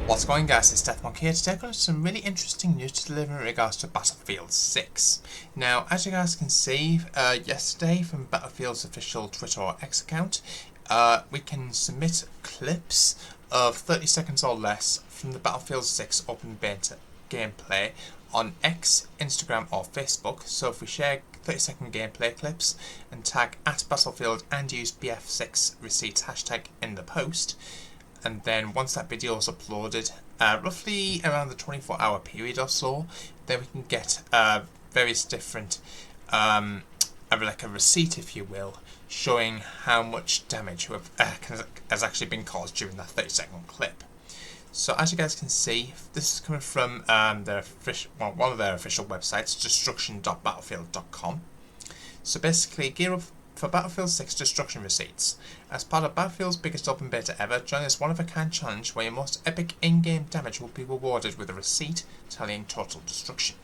What's going, guys? It's Deathmonk here. Today I've got some really interesting news to deliver in regards to Battlefield 6. Now, as you guys can see, yesterday from Battlefield's official Twitter or X account, we can submit clips of 30 seconds or less from the Battlefield 6 open beta gameplay on X, Instagram or Facebook. So if we share 30-second gameplay clips and tag @Battlefield and use BF6 receipts hashtag in the post, and then once that video is uploaded, roughly around the 24-hour period or so, then we can get various different, like a receipt, if you will, showing how much damage has actually been caused during that 30-second clip. So as you guys can see, this is coming from one of their official websites, destruction.battlefield.com. So basically, gear up for Battlefield 6 destruction receipts. As part of Battlefield's biggest open beta ever, join this one-of-a-kind challenge where your most epic in-game damage will be rewarded with a receipt tallying total destruction.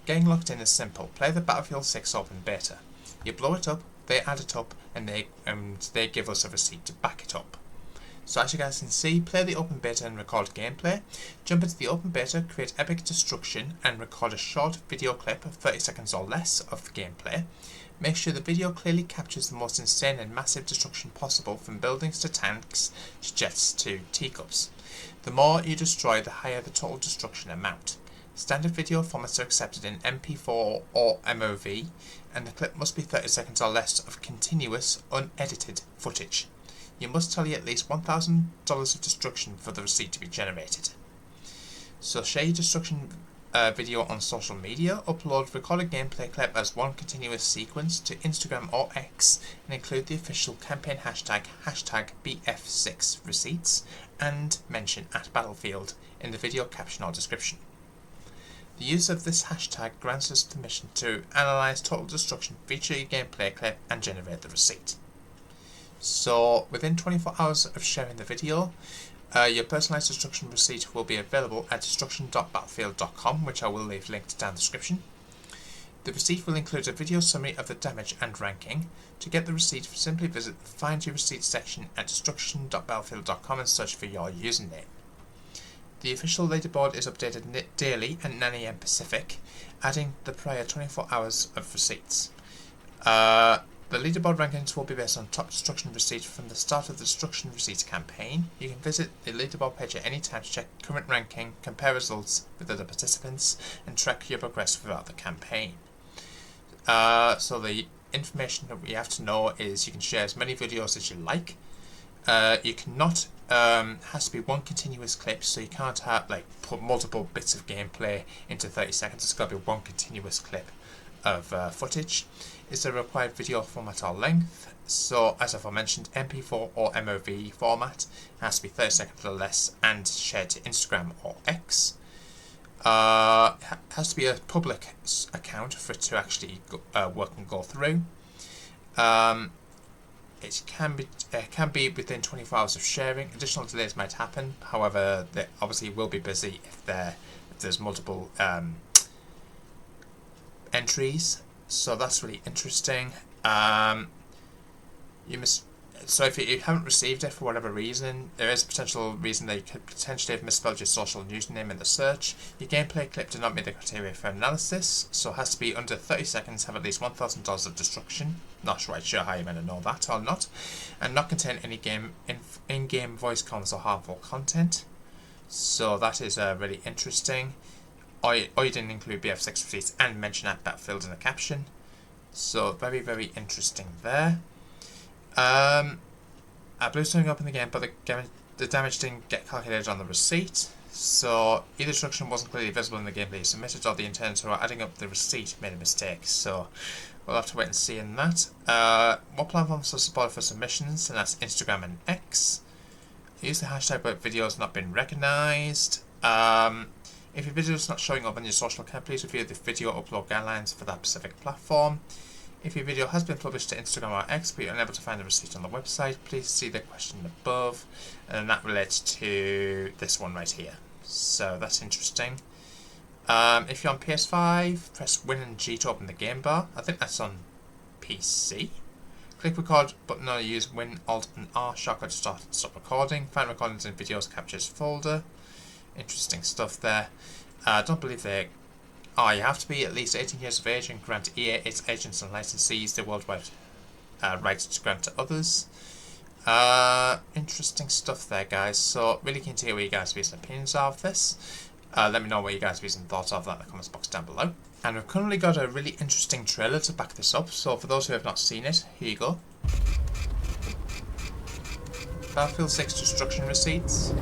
Getting locked in is simple. Play the Battlefield 6 open beta. You blow it up, they add it up, and they give us a receipt to back it up. So as you guys can see, play the open beta and record gameplay. Jump into the open beta, create epic destruction, and record a short video clip of 30 seconds or less of the gameplay. Make sure the video clearly captures the most insane and massive destruction possible, from buildings to tanks to jets to teacups. The more you destroy, the higher the total destruction amount. Standard video formats are accepted in MP4 or MOV, and the clip must be 30 seconds or less of continuous, unedited footage. You must tally at least $1,000 of destruction for the receipt to be generated. So share your destruction video on social media, upload recorded gameplay clip as one continuous sequence to Instagram or X, and include the official campaign hashtag BF6 receipts, and mention @Battlefield in the video caption or description. The use of this hashtag grants us permission to analyze total destruction, feature your gameplay clip, and generate the receipt. So within 24 hours of sharing the video, your personalized destruction receipt will be available at destruction.battlefield.com, which I will leave linked down the description. The receipt will include a video summary of the damage and ranking. To get the receipt, simply visit the Find Your Receipt section at destruction.battlefield.com and search for your username. The official leaderboard is updated daily at 9 AM Pacific, adding the prior 24 hours of receipts. The leaderboard rankings will be based on top destruction receipts from the start of the destruction receipts campaign. You can visit the leaderboard page at any time to check current ranking, compare results with other participants, and track your progress throughout the campaign. So the information that we have to know is you can share as many videos as you like. You cannot, has to be one continuous clip, so you can't have put multiple bits of gameplay into 30 seconds. It's got to be one continuous clip of footage. Is the required video format or length? So as I've mentioned, MP4 or MOV format has to be 30 seconds or less and shared to Instagram or X. Has to be a public account for it to actually work and go through. It can be within 24 hours of sharing. Additional delays might happen. However, they obviously will be busy if there's multiple entries. So that's really interesting. So if you haven't received it for whatever reason, there is a potential reason that you could potentially have misspelled your social username in the search. Your gameplay clip did not meet the criteria for analysis, so it has to be under 30 seconds, have at least $1,000 of destruction. Not right sure how you're meant to know that or not. And not contain any in-game voice comms or harmful content. So that is really interesting. Or you didn't include BF6 receipts and mention @Battlefield in the caption. So very, very interesting there. I blew something up in the game, but the damage didn't get calculated on the receipt. So either destruction wasn't clearly visible in the gameplay you submitted, or the intenders who are adding up the receipt made a mistake. So we'll have to wait and see in that. What platforms are supported for submissions? And that's Instagram and X. Use the hashtag but video has not been recognized. If your video is not showing up on your social account, please review the video upload guidelines for that specific platform. If your video has been published to Instagram or X but you're unable to find the receipt on the website, please see the question above, and that relates to this one right here. So that's interesting. If you're on PS5, press Win and G to open the game bar. I think that's on PC. Click record button or use Win, Alt and R shortcut to start and stop recording. Find recordings and videos captures folder. interesting stuff there. I don't believe they... Oh, you have to be at least 18 years of age and grant EA, its agents and licensees the worldwide rights to grant to others. Interesting stuff there, guys. So, really keen to hear what you guys' views and opinions are of this. Let me know what you guys' views and thoughts of that in the comments box down below. And we've currently got a really interesting trailer to back this up. So, for those who have not seen it, here you go. Battlefield 6 destruction receipts.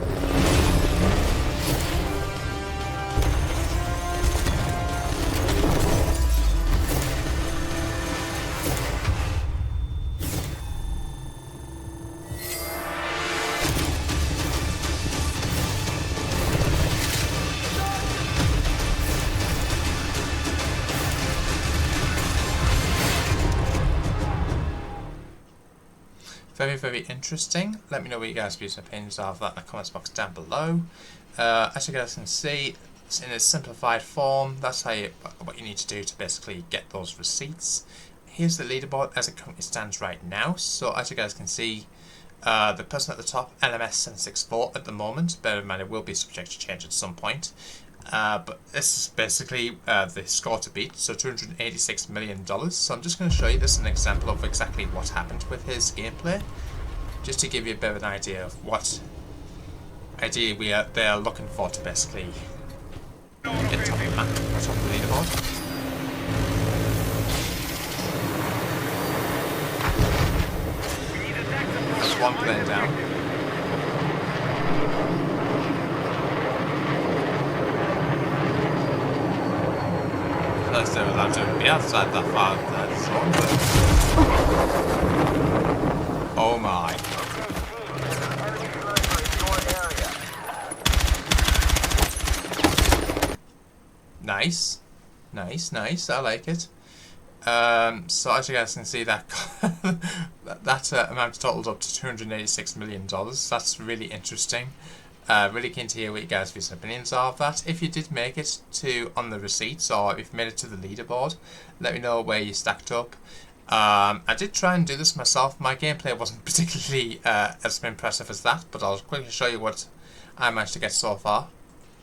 Very, very interesting. Let me know what you guys' views and opinions are of that in the comments box down below. As you guys can see, it's in a simplified form. That's how what you need to do to basically get those receipts. Here's the leaderboard as it currently stands right now. So as you guys can see, the person at the top, LMS764 at the moment. Bear in mind it will be subject to change at some point. But this is basically the score to beat, so $286 million. So I'm just going to show you this as an example of exactly what happened with his gameplay, just to give you a bit of an idea of what idea they are looking for to basically get top of the map, top of the leaderboard. That's one plane down. Unless they're allowed to be outside that far of the zone, but... Oh my. Nice. Nice, nice, I like it. So as you guys can see, that that amount totaled up to $286 million. That's really interesting. Really keen to hear what you guys' views and opinions are of that. If you did make it to on the receipts, or if you made it to the leaderboard, let me know where you stacked up. I did try and do this myself. My gameplay wasn't particularly as impressive as that, but I'll quickly show you what I managed to get so far.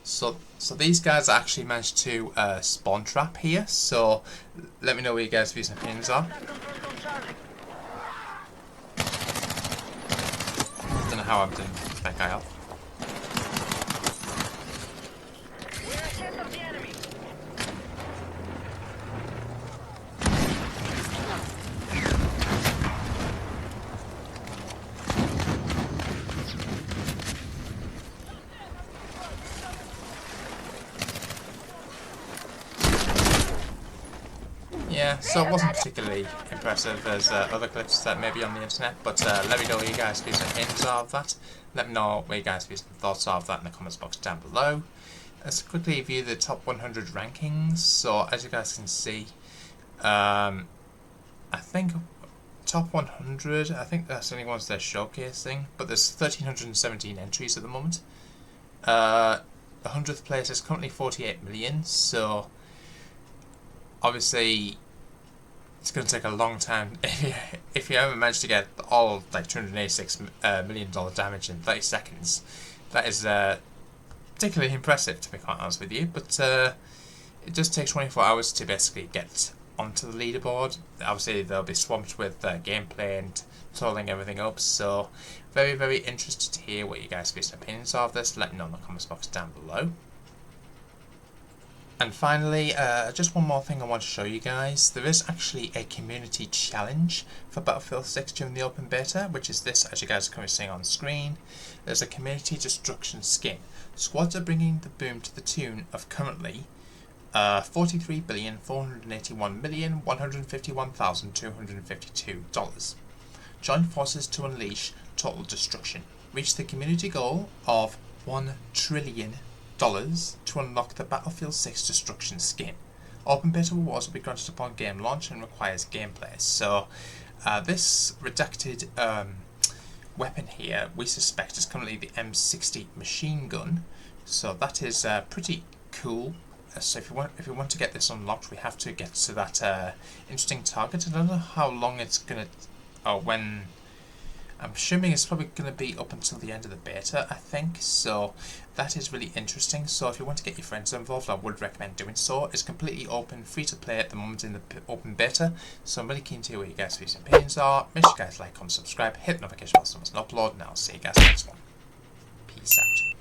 So these guys actually managed to spawn trap here. So let me know what you guys' views and opinions are. I don't know how I'm doing that guy off. Yeah, so it wasn't particularly impressive as other clips that may be on the internet, but let me know what you guys' views and opinions are of that. Let me know what you guys' views and thoughts are of that in the comments box down below. Let's quickly view the top 100 rankings. So as you guys can see, I think top 100, I think that's the only ones they're showcasing, but there's 1,317 entries at the moment. The 100th place is currently 48 million, so obviously it's going to take a long time. If you ever manage to get all like $286 million damage in 30 seconds, that is particularly impressive, to be quite honest with you. But it does take 24 hours to basically get onto the leaderboard. Obviously they'll be swamped with gameplay and totaling everything up, so very, very interested to hear what you guys' views and opinions are of this. Let me know in the comments box down below. And finally, just one more thing I want to show you guys. There is actually a community challenge for Battlefield 6 during the open beta, which is this, as you guys are currently seeing on screen. There's a community destruction skin. Squads are bringing the boom to the tune of currently $43,481,151,252. Join forces to unleash total destruction. Reach the community goal of $1 trillion to unlock the Battlefield 6 destruction skin. Open beta rewards will be granted upon game launch and requires gameplay. So this redacted weapon here, we suspect is currently the M60 machine gun. So that is pretty cool. So if you want to get this unlocked, we have to get to that interesting target. I don't know how long it's gonna, or when I'm assuming it's probably going to be up until the end of the beta, I think. So that is really interesting. So if you want to get your friends involved, I would recommend doing so. It's completely open, free to play at the moment in the open beta. So I'm really keen to hear what you guys' views and opinions are. Make sure you guys like, comment, subscribe, hit the notification bell so you must upload, and I'll see you guys next one. Peace out.